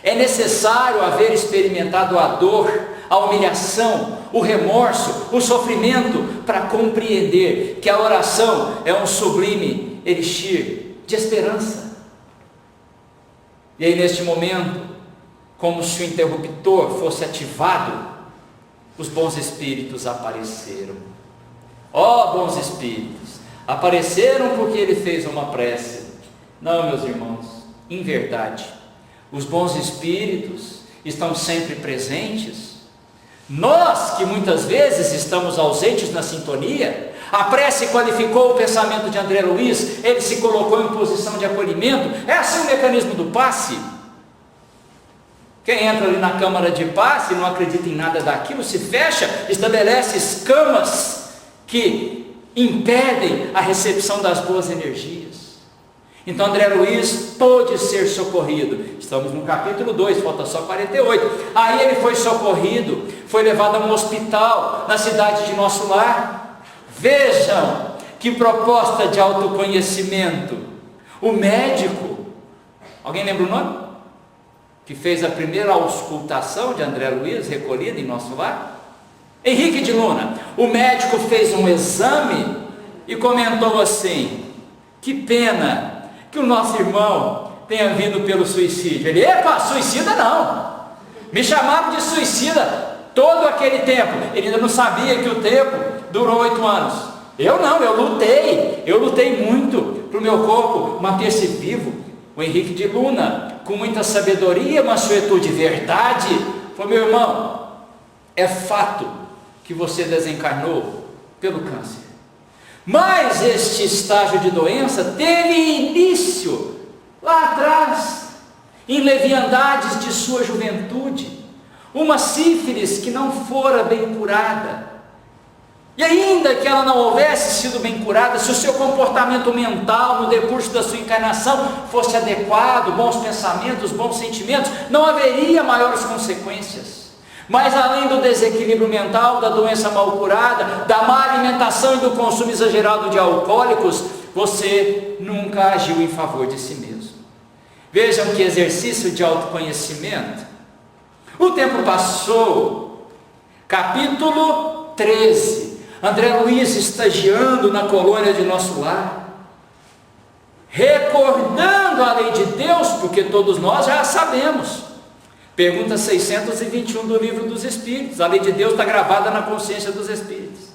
é necessário haver experimentado a dor, a humilhação, o remorso, o sofrimento, para compreender que a oração é um sublime elixir de esperança. E aí, neste momento, como se o interruptor fosse ativado, os bons espíritos apareceram. Ó, bons espíritos, apareceram porque ele fez uma prece. Não, meus irmãos, em verdade, os bons espíritos estão sempre presentes. Nós, que muitas vezes estamos ausentes na sintonia, a prece qualificou o pensamento de André Luiz, ele se colocou em posição de acolhimento. É assim o mecanismo do passe. Quem entra ali na câmara de passe e não acredita em nada daquilo, se fecha, estabelece escamas que impedem a recepção das boas energias. Então André Luiz pôde ser socorrido. Estamos no capítulo 2, falta só 48. Aí ele foi socorrido, foi levado a um hospital na cidade de Nosso Lar. Vejam que proposta de autoconhecimento. O médico, alguém lembra o nome? Que fez a primeira auscultação de André Luiz, recolhida em Nosso Lar? Henrique de Luna, o médico fez um exame e comentou assim: que pena que o nosso irmão tenha vindo pelo suicídio. Ele, epa, suicida não, me chamaram de suicida todo aquele tempo. Ele ainda não sabia que o tempo durou 8 anos. Eu não, eu lutei muito para o meu corpo manter-se vivo. O Henrique de Luna, com muita sabedoria, mansuetude de verdade, falou: meu irmão, é fato que você desencarnou pelo câncer, mas este estágio de doença teve início lá atrás, em leviandades de sua juventude, uma sífilis que não fora bem curada, e ainda que ela não houvesse sido bem curada, se o seu comportamento mental no decurso da sua encarnação fosse adequado, bons pensamentos, bons sentimentos, não haveria maiores consequências. Mas além do desequilíbrio mental, da doença mal curada, da má alimentação e do consumo exagerado de alcoólicos, você nunca agiu em favor de si mesmo. Vejam que exercício de autoconhecimento. O tempo passou, capítulo 13, André Luiz estagiando na colônia de Nosso Lar, recordando a lei de Deus, porque todos nós já a sabemos. Pergunta 621 do Livro dos Espíritos. A lei de Deus está gravada na consciência dos Espíritos.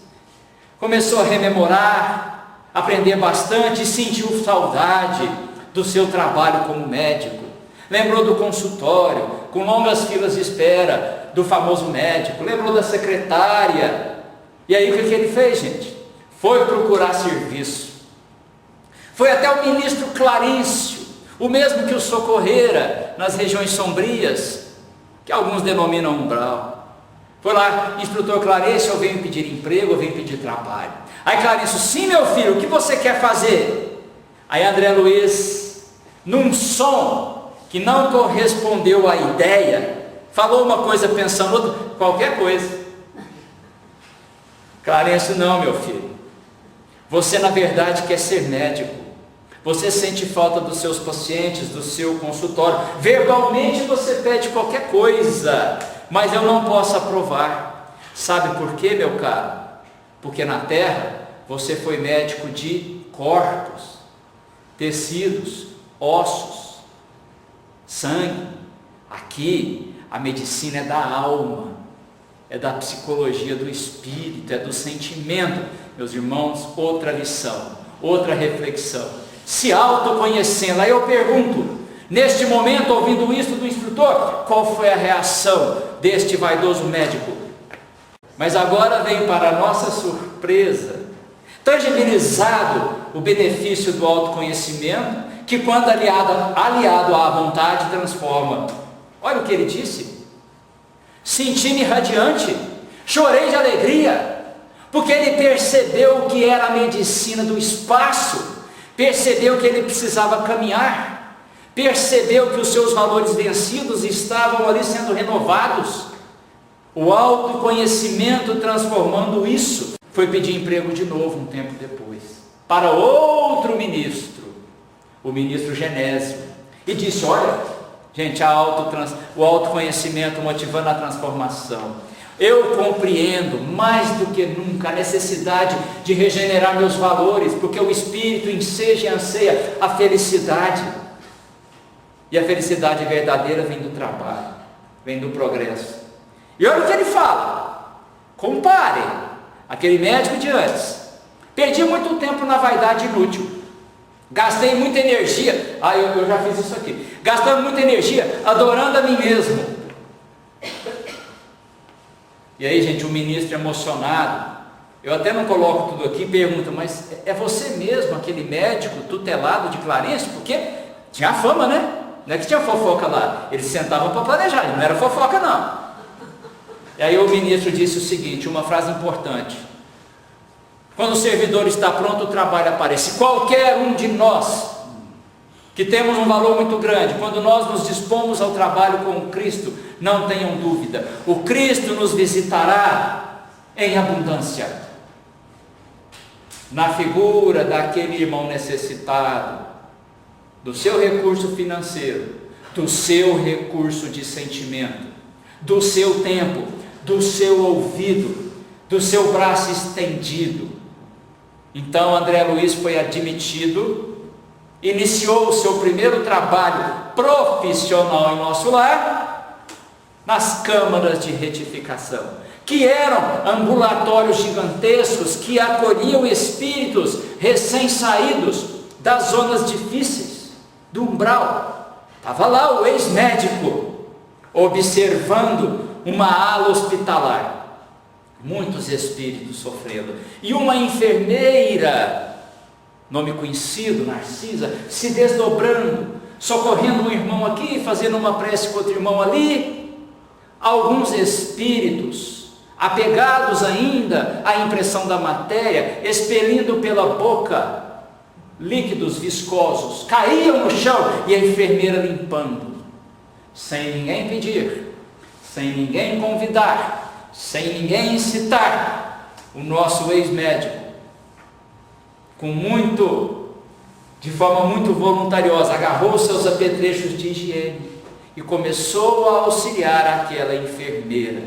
Começou a rememorar, aprender bastante, e sentiu saudade do seu trabalho como médico. Lembrou do consultório, com longas filas de espera, do famoso médico. Lembrou da secretária. E aí o que ele fez, gente? Foi procurar serviço. Foi até o ministro Clarencio, o mesmo que o socorrera nas regiões sombrias, que alguns denominam umbral. Foi lá: instrutor Clarencio, eu venho pedir emprego, eu venho pedir trabalho. Aí Clarencio: sim, meu filho, o que você quer fazer? Aí André Luiz, num som que não correspondeu à ideia, falou uma coisa pensando outra, qualquer coisa. Clarencio: não, meu filho, você na verdade quer ser médico. Você sente falta dos seus pacientes, do seu consultório. Verbalmente você pede qualquer coisa, mas eu não posso aprovar. Sabe por quê, meu caro? Porque na terra você foi médico de corpos, tecidos, ossos, sangue. Aqui a medicina é da alma, é da psicologia do espírito, é do sentimento. Meus irmãos, outra lição, outra reflexão. Se autoconhecendo. Aí eu pergunto, neste momento, ouvindo isso do instrutor, qual foi a reação deste vaidoso médico? Mas agora vem, para nossa surpresa, tangibilizado o benefício do autoconhecimento, que quando aliado à vontade transforma. Olha o que ele disse: senti-me radiante, chorei de alegria, porque ele percebeu que era a medicina do espaço, percebeu que ele precisava caminhar, percebeu que os seus valores vencidos estavam ali sendo renovados. O autoconhecimento transformando isso, foi pedir emprego de novo um tempo depois, para outro ministro, o ministro Genésio, e disse: olha, gente, o autoconhecimento motivando a transformação. Eu compreendo mais do que nunca a necessidade de regenerar meus valores, porque o espírito enseja e anseia a felicidade. E a felicidade verdadeira vem do trabalho, vem do progresso. E olha o que ele fala: comparem aquele médico de antes. Perdi muito tempo na vaidade inútil, gastei muita energia, eu já fiz isso aqui, gastando muita energia adorando a mim mesmo. E aí, gente, o ministro emocionado, eu até não coloco tudo aqui, pergunta: mas é você mesmo, aquele médico tutelado de Clarencio? Porque tinha fama, né? Não é que tinha fofoca lá, eles sentavam para planejar, não era fofoca não. E aí o ministro disse o seguinte, uma frase importante: quando o servidor está pronto, o trabalho aparece. Qualquer um de nós que temos um valor muito grande, quando nós nos dispomos ao trabalho com o Cristo, não tenham dúvida, o Cristo nos visitará em abundância, na figura daquele irmão necessitado, do seu recurso financeiro, do seu recurso de sentimento, do seu tempo, do seu ouvido, do seu braço estendido. Então André Luiz foi admitido, iniciou o seu primeiro trabalho profissional em nosso lar, nas câmaras de retificação, que eram ambulatórios gigantescos que acolhiam espíritos recém-saídos das zonas difíceis, do umbral. Estava lá o ex-médico, observando uma ala hospitalar, muitos espíritos sofrendo, e uma enfermeira, nome conhecido, Narcisa, se desdobrando, socorrendo um irmão aqui, fazendo uma prece com outro irmão ali. Alguns espíritos, apegados ainda à impressão da matéria, expelindo pela boca líquidos viscosos, caíam no chão, e a enfermeira limpando, sem ninguém pedir, sem ninguém convidar, sem ninguém incitar. O nosso ex-médico, de forma muito voluntariosa, agarrou seus apetrechos de higiene e começou a auxiliar aquela enfermeira.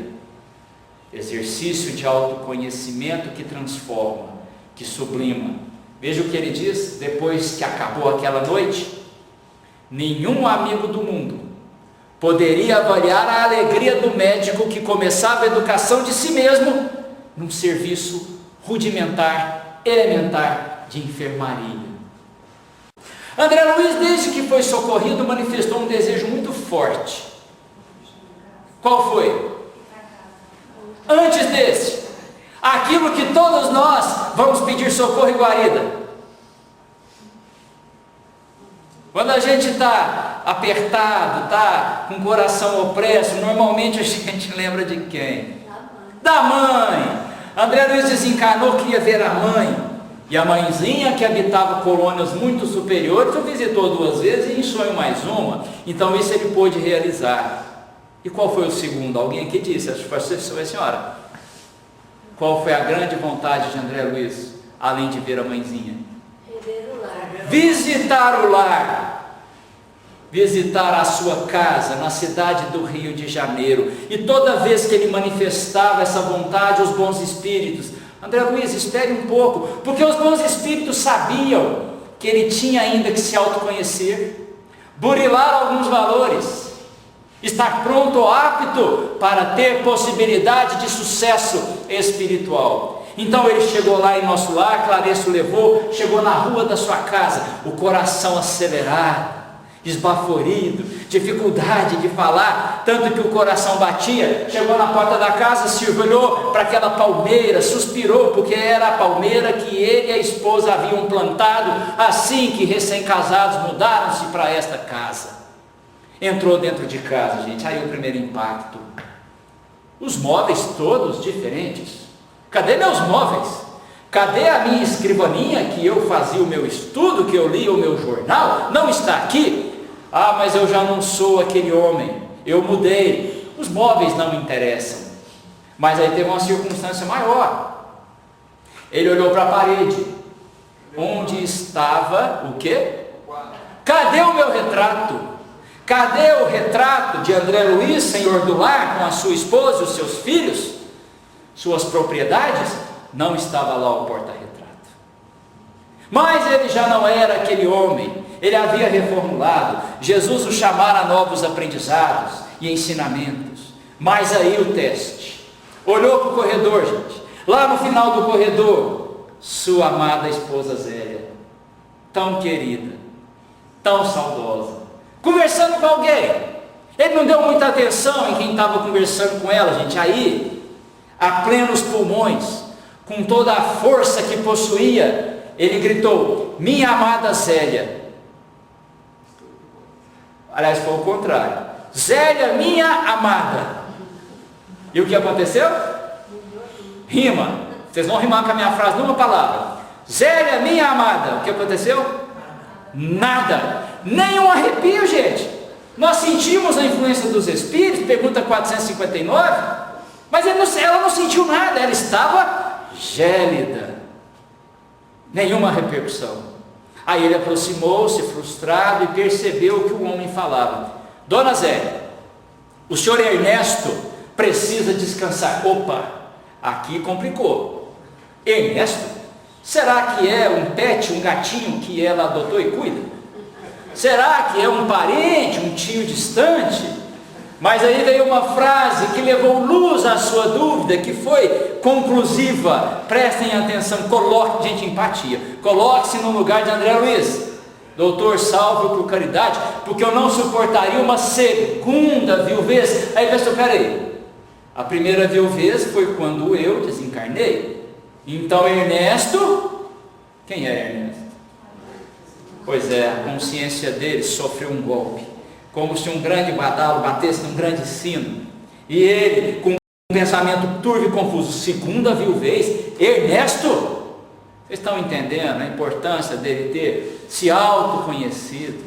Exercício de autoconhecimento que transforma, que sublima. Veja o que ele diz depois que acabou aquela noite: nenhum amigo do mundo poderia avaliar a alegria do médico que começava a educação de si mesmo num serviço rudimentar, elementar de enfermaria. André Luiz, desde que foi socorrido, manifestou um desejo muito forte. Qual foi? Antes desse, aquilo que todos nós vamos pedir socorro e guarida. Quando a gente está apertado, está com o coração opresso, normalmente a gente lembra de quem? Da mãe. André Luiz desencarnou, queria ver a mãe. E a mãezinha, que habitava colônias muito superiores, o visitou 2 vezes e em sonho mais uma. Então isso ele pôde realizar. E qual foi o segundo? Alguém aqui disse, acho que foi a senhora. Qual foi a grande vontade de André Luiz, além de ver a mãezinha? Visitar o lar, visitar a sua casa na cidade do Rio de Janeiro. E toda vez que ele manifestava essa vontade, os bons espíritos: André Luiz, espere um pouco, porque os bons espíritos sabiam que ele tinha ainda que se autoconhecer, burilar alguns valores, estar pronto ou apto para ter possibilidade de sucesso espiritual. Então ele chegou lá em nosso lar, Clareço levou, chegou na rua da sua casa, o coração acelerado, esbaforido, dificuldade de falar, tanto que o coração batia. Chegou na porta da casa, se olhou para aquela palmeira, suspirou, porque era a palmeira que ele e a esposa haviam plantado assim que recém-casados mudaram-se para esta casa. Entrou dentro de casa, gente, aí o primeiro impacto: os móveis todos diferentes. Cadê meus móveis? Cadê a minha escrivaninha que eu fazia o meu estudo, que eu lia o meu jornal? Não está aqui. Ah, mas eu já não sou aquele homem, eu mudei. Os móveis não me interessam. Mas aí teve uma circunstância maior. Ele olhou para a parede, onde estava o quê? Cadê o meu retrato? Cadê o retrato de André Luiz, senhor do lar, com a sua esposa e os seus filhos, suas propriedades? Não estava lá o porta-retrato. Mas ele já não era aquele homem. Ele havia reformulado. Jesus o chamara a novos aprendizados e ensinamentos. Mas aí o teste. Olhou para o corredor, gente. Lá no final do corredor, sua amada esposa Zélia, tão querida, tão saudosa, conversando com alguém. Ele não deu muita atenção em quem estava conversando com ela, gente. Aí, a plenos pulmões, com toda a força que possuía, ele gritou: minha amada Zélia. Aliás, foi o contrário: Zélia, minha amada. E o que aconteceu? Rima. Vocês vão rimar com a minha frase numa palavra. Zélia, minha amada. O que aconteceu? Nada. Nem um arrepio, gente. Nós sentimos a influência dos espíritos, pergunta 459, mas ela não sentiu nada, ela estava gélida. Nenhuma repercussão. Aí ele aproximou-se frustrado e percebeu o que o homem falava. Dona Zélia, o senhor Ernesto precisa descansar. Opa, aqui complicou. Ernesto? Será que é um pet, um gatinho que ela adotou e cuida? Será que é um parente, um tio distante? Mas aí veio uma frase que levou luz à sua dúvida, que foi conclusiva. Prestem atenção, coloque, gente, empatia. Coloque-se no lugar de André Luiz. Doutor, salve por caridade, porque eu não suportaria uma segunda viuvez. Aí pensou, peraí, a primeira viuvez foi quando eu desencarnei. Então Ernesto, quem é Ernesto? Pois é, a consciência dele sofreu um golpe, como se um grande badalo batesse num grande sino, e ele, com um pensamento turvo e confuso, segunda viuvez, Ernesto? Vocês estão entendendo a importância dele ter se autoconhecido,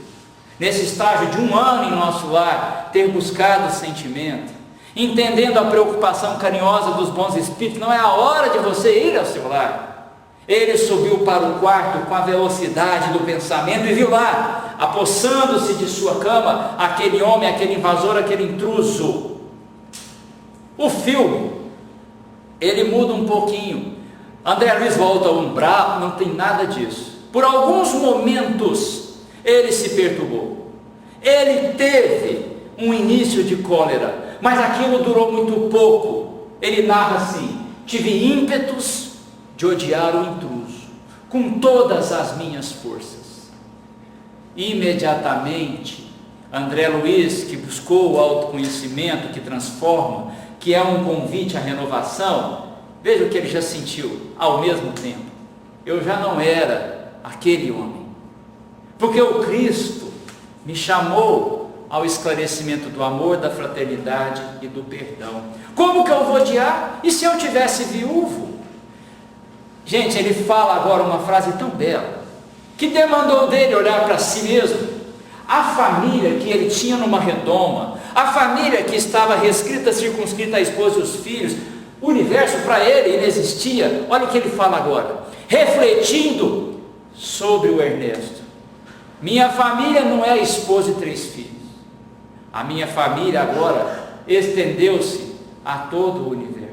nesse estágio de 1 ano em nosso lar, ter buscado o sentimento, entendendo a preocupação carinhosa dos bons espíritos. Não é a hora de você ir ao seu lar. Ele subiu para o quarto com a velocidade do pensamento e viu lá, apossando-se de sua cama, aquele homem, aquele invasor, aquele intruso. O filme, ele muda um pouquinho. André Luiz volta ao umbral, não tem nada disso. Por alguns momentos, ele se perturbou. Ele teve um início de cólera, mas aquilo durou muito pouco. Ele narra assim: tive ímpetos de odiar o intruso com todas as minhas forças. Imediatamente, André Luiz, que buscou o autoconhecimento que transforma, que é um convite à renovação, veja o que ele já sentiu ao mesmo tempo: eu já não era aquele homem, porque o Cristo me chamou ao esclarecimento do amor, da fraternidade e do perdão. Como que eu vou odiar? E se eu tivesse viúvo? Gente, ele fala agora uma frase tão bela, que demandou dele olhar para si mesmo. A família que ele tinha numa redoma, a família que estava restrita, circunscrita à esposa e os filhos, o universo para ele inexistia. Olha o que ele fala agora, refletindo sobre o Ernesto: minha família não é esposa e 3 filhos. A minha família agora estendeu-se a todo o universo.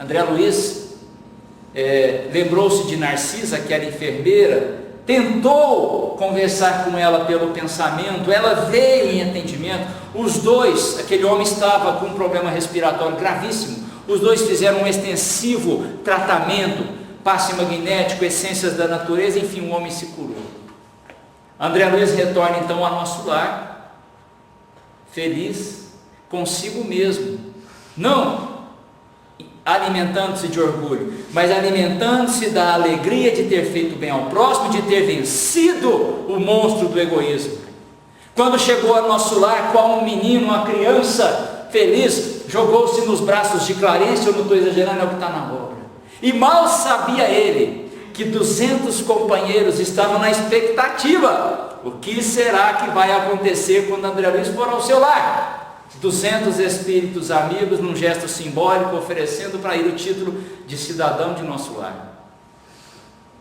André Luiz lembrou-se de Narcisa, que era enfermeira, tentou conversar com ela pelo pensamento, ela veio em entendimento. Os dois, aquele homem estava com um problema respiratório gravíssimo, os dois fizeram um extensivo tratamento, passe magnético, essências da natureza, enfim, o homem se curou. André Luiz retorna então ao nosso lar, feliz consigo mesmo, não alimentando-se de orgulho, mas alimentando-se da alegria de ter feito bem ao próximo, de ter vencido o monstro do egoísmo. Quando chegou ao nosso lar, qual um menino, uma criança feliz, jogou-se nos braços de Clarice. Eu não estou exagerando, é o que está na obra. E mal sabia ele que 200 companheiros estavam na expectativa: o que será que vai acontecer quando André Luiz for ao seu lar? 200 espíritos amigos, num gesto simbólico, oferecendo para ele o título de cidadão de nosso lar.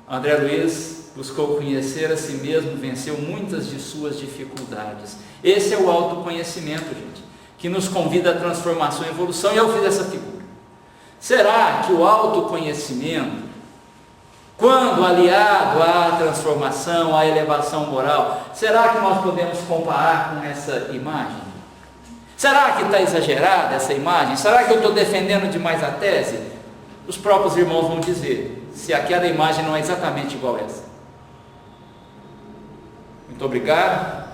André Luiz buscou conhecer a si mesmo, venceu muitas de suas dificuldades. Esse é o autoconhecimento, gente, que nos convida à transformação e evolução. E eu fiz essa figura. Será que o autoconhecimento, quando aliado à transformação, à elevação moral, será que nós podemos comparar com essa imagem? Será que está exagerada essa imagem? Será que eu estou defendendo demais a tese? Os próprios irmãos vão dizer se aquela imagem não é exatamente igual a essa. Muito obrigado.